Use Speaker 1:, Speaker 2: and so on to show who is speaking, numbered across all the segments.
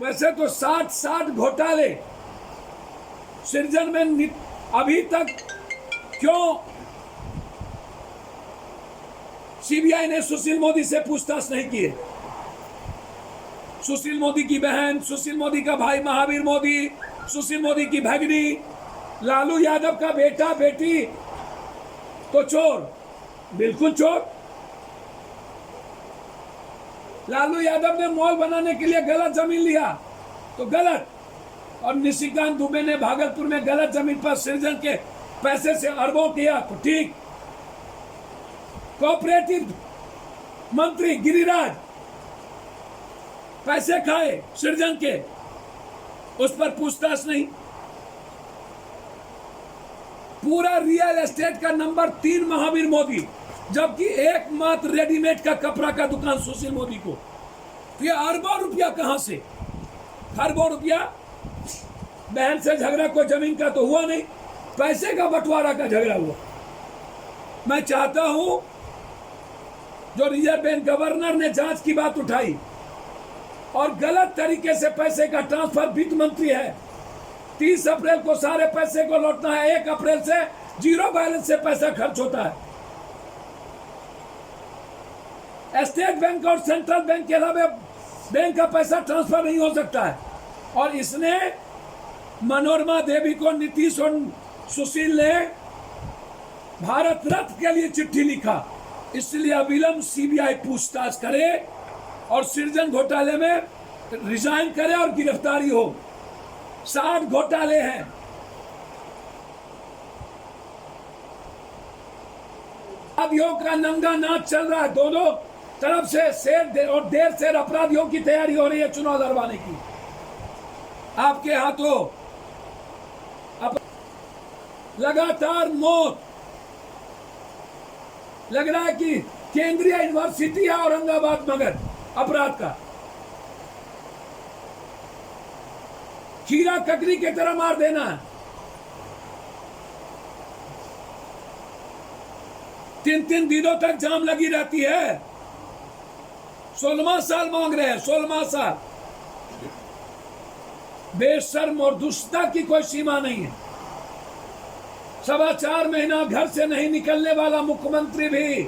Speaker 1: वैसे तो 60 घोटाले सृजन में अभी तक क्यों सीबीआई ने सुशील मोदी से पूछताछ नहीं की है? सुशील मोदी की बहन, सुशील मोदी का भाई महावीर मोदी, सुशील मोदी की भगिनी, लालू यादव का बेटा बेटी तो चोर, बिल्कुल चोर। लालू यादव ने मॉल बनाने के लिए गलत जमीन लिया तो गलत, और निशिकांत दुबे ने भागलपुर में गलत जमीन पर सृजन के पैसे से अरबों किया तो ठीक। कोऑपरेटिव मंत्री गिरिराज पैसे खाए सृजन के, उस पर पूछताछ नहीं। पूरा रियल एस्टेट का नंबर 3 महावीर मोदी, जबकि एकमात्र रेडीमेड का कपड़ा का दुकान सुशील मोदी को। तो ये अरबों रुपया कहां से? अरबों रुपया बहन से झगड़ा, कोई जमीन का तो हुआ नहीं, पैसे का बंटवारा का झगड़ा हुआ। मैं चाहता हूं जो रिजर्व बैंक गवर्नर ने जांच की बात उठाई और गलत तरीके से पैसे का ट्रांसफर, वित्त मंत्री है, 30 अप्रैल को सारे पैसे को लौटना है, 1 अप्रैल से जीरो बैलेंस से पैसा खर्च होता है। स्टेट बैंक और सेंट्रल बैंक के अलावा बैंक का पैसा ट्रांसफर नहीं हो सकता है। और इसने मनोरमा देवी को नीतीश और सुशील ने भारत रत्न के लिए चिट्ठी लिखा, इसलिए अविलंब सीबीआई पूछताछ करे और सृजन घोटाले में रिजाइन करे और गिरफ्तारी हो। 60 घोटाले हैं। अपराधियों का नंगा नाच चल रहा है, दोनों तरफ से शेर और देर शेर अपराधियों की तैयारी हो रही है चुनाव लड़वाने की। आपके हाथों लगातार मौत, लग रहा है कि केंद्रीय यूनिवर्सिटी है औरंगाबाद मगर अपराध का खीरा ककड़ी की तरह मार देना है। 3 दिनों तक जाम लगी रहती है। 16वां साल मांग रहे हैं, 16वां साल। बेशर्म और दुष्टता की कोई सीमा नहीं है। 4.25 महीना घर से नहीं निकलने वाला मुख्यमंत्री भी,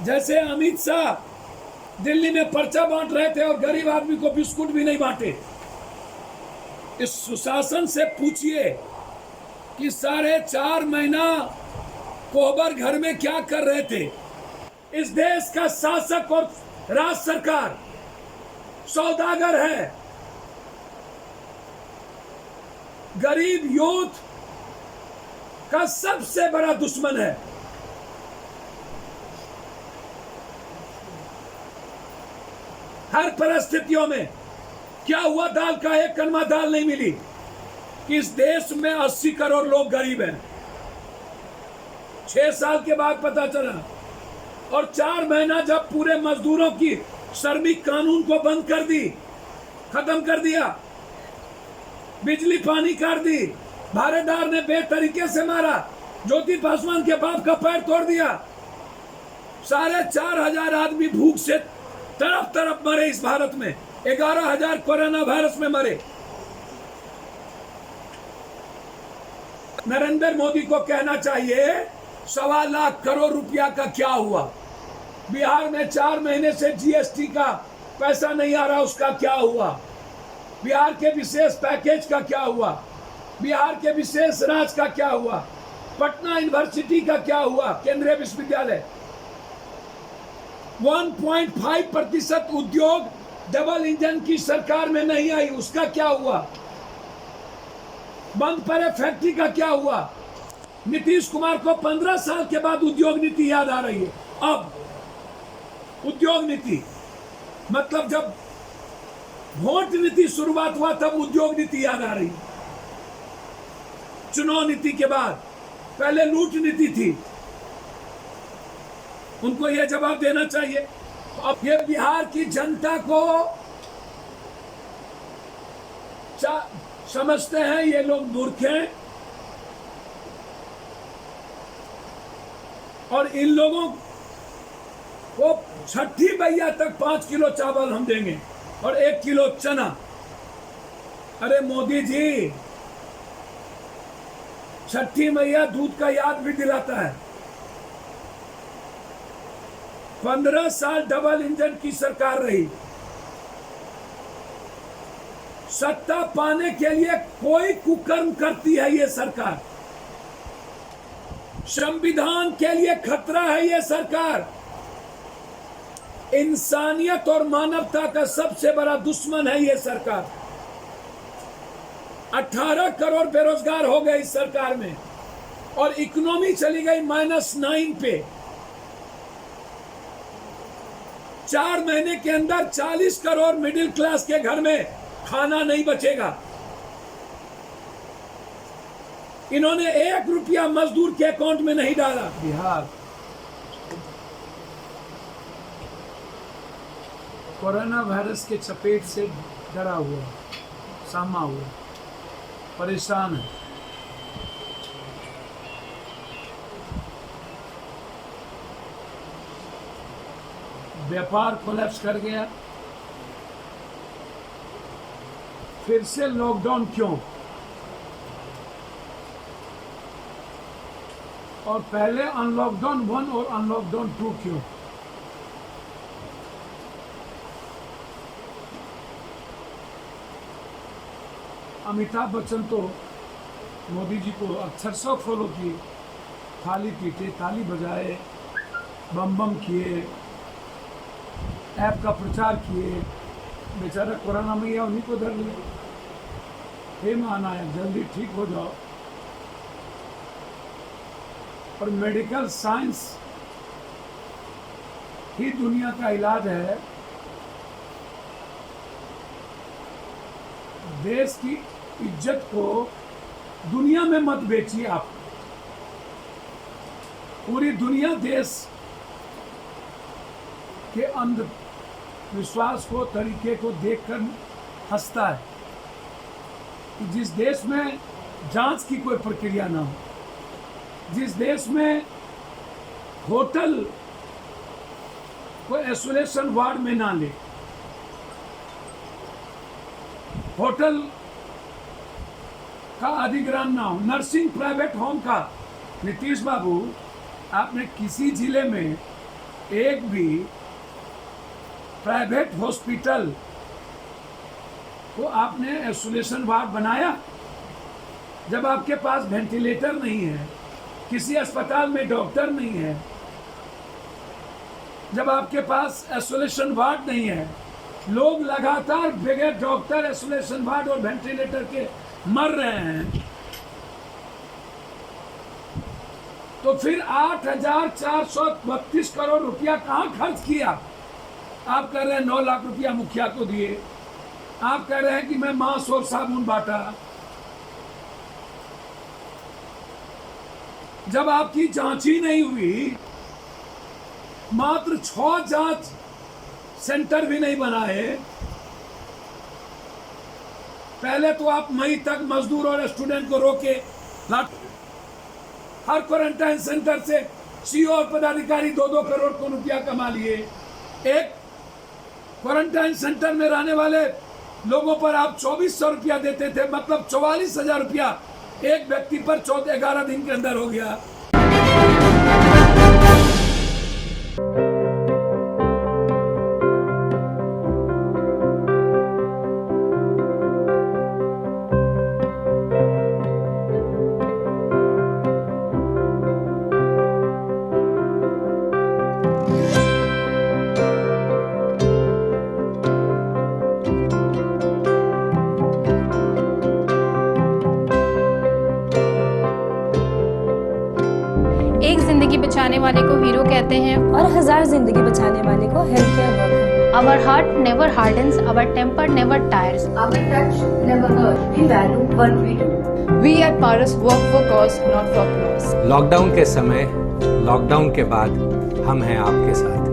Speaker 1: जैसे अमित शाह दिल्ली में पर्चा बांट रहे थे और गरीब आदमी को बिस्कुट भी नहीं बांटे। इस सुशासन से पूछिए कि 4.5 महीना कोहबर घर में क्या कर रहे थे। इस देश का शासक और राज्य सरकार सौदागर है, गरीब यूथ का सबसे बड़ा दुश्मन है। हर परिस्थितियों में क्या हुआ, दाल का एक कलमा दाल नहीं मिली। कि इस देश में 80 करोड़ लोग गरीब हैं, 6 साल के बाद पता चला। और 4 महीना जब पूरे मजदूरों की श्रमिक कानून को बंद कर दी, खत्म कर दिया, बिजली पानी काट दी, भारतदार ने बेतरीके से मारा, ज्योति पासवान के बाप का पैर तोड़ दिया, 4,500 आदमी भूख से तरफ तरफ मरे इस भारत में, 11,000 कोरोना वायरस में मरे। नरेंद्र मोदी को कहना चाहिए 1.25 लाख करोड़ रुपया का क्या हुआ। बिहार में 4 महीने से जीएसटी का पैसा नहीं आ रहा, उसका क्या हुआ। बिहार के विशेष पैकेज का क्या हुआ, बिहार के विशेष राज्य का क्या हुआ, पटना यूनिवर्सिटी का क्या हुआ, केंद्रीय विश्वविद्यालय। 1.5% उद्योग डबल इंजन की सरकार में नहीं आई, उसका क्या हुआ। बंद पड़े फैक्ट्री का क्या हुआ। नीतीश कुमार को 15 साल के बाद उद्योग नीति याद आ रही है। अब उद्योग नीति मतलब जब वोट नीति शुरुआत हुआ तब उद्योग नीति याद आ रही है। चुनाव नीति के बाद पहले लूट नीति थी, उनको यह जवाब देना चाहिए। अब ये बिहार की जनता को समझते हैं ये लोग मूर्ख हैं, और इन लोगों को छठी भैया तक 5 किलो चावल हम देंगे और 1 किलो चना अरे मोदी जी, छठी मैया दूध का याद भी दिलाता है। 15 साल डबल इंजन की सरकार रही। सत्ता पाने के लिए कोई कुकर्म करती है ये सरकार। संविधान के लिए खतरा है ये सरकार। इंसानियत और मानवता का सबसे बड़ा दुश्मन है ये सरकार। 18 करोड़ बेरोजगार हो गए इस सरकार में और इकोनॉमी चली गई -9 पे। 4 महीने के अंदर 40 करोड़ मिडिल क्लास के घर में खाना नहीं बचेगा। इन्होंने 1 रुपया मजदूर के अकाउंट में नहीं डाला। बिहार कोरोना वायरस के चपेट से डरा हुआ, सामा हुआ, परेशान है। व्यापार कोलैप्स कर गया। फिर से लॉकडाउन क्यों? और पहले अनलॉकडाउन 1 और अनलॉकडाउन 2 क्यों? अमिताभ बच्चन तो मोदी जी को अक्सर सब फॉलो किए, थाली पीटे, ताली बजाए, बम बम किए, ऐप का प्रचार किए। बेचारा कोरोना में गया, उन्हीं को धर लिया। हे महानायक, जल्दी ठीक हो जाओ। और मेडिकल साइंस ही दुनिया का इलाज है। देश की इज्जत को दुनिया में मत बेचिए आप। पूरी दुनिया देश के अंधविश्वास को, तरीके को देखकर हंसता है कि जिस देश में जांच की कोई प्रक्रिया ना हो, जिस देश में होटल को आइसोलेशन वार्ड में ना ले, होटल का अधिग्रहण ना हो, नर्सिंग प्राइवेट होम का। नीतीश बाबू, आपने किसी जिले में एक भी प्राइवेट हॉस्पिटल को आपने आइसोलेशन वार्ड बनाया? जब आपके पास वेंटिलेटर नहीं है, किसी अस्पताल में डॉक्टर नहीं है, जब आपके पास आइसोलेशन वार्ड नहीं है, लोग लगातार बगैर डॉक्टर, आइसोलेशन वार्ड और वेंटिलेटर के मर रहे हैं, तो फिर 8,432 करोड़ रुपया कहां खर्च किया? आप कह रहे हैं 9 लाख रुपया मुखिया को दिए, आप कह रहे हैं कि मैं मांस और साबुन बांटा। जब आपकी जांच ही नहीं हुई, मात्र 6 जांच सेंटर भी नहीं बनाए, पहले तो आप मई तक मजदूर और स्टूडेंट को रोके, हर क्वारंटाइन सेंटर से सीओ और पदाधिकारी 2-2 करोड़ को रुपया कमा लिए। एक क्वारंटाइन सेंटर में रहने वाले लोगों पर आप 2400 रुपया देते थे, मतलब 44,000 रुपया एक व्यक्ति पर 11 दिन के अंदर हो गया।
Speaker 2: एक जिंदगी बचाने वाले को हीरो कहते हैं
Speaker 3: और 1000 जिंदगी बचाने वाले को health care worker.
Speaker 2: Our heart never hardens, our temper never tires.
Speaker 4: Our touch never hurts. We value what we do.
Speaker 5: We at Paras work for cause, not for applause.
Speaker 6: Lockdown के समय, lockdown के बाद हम हैं आपके साथ।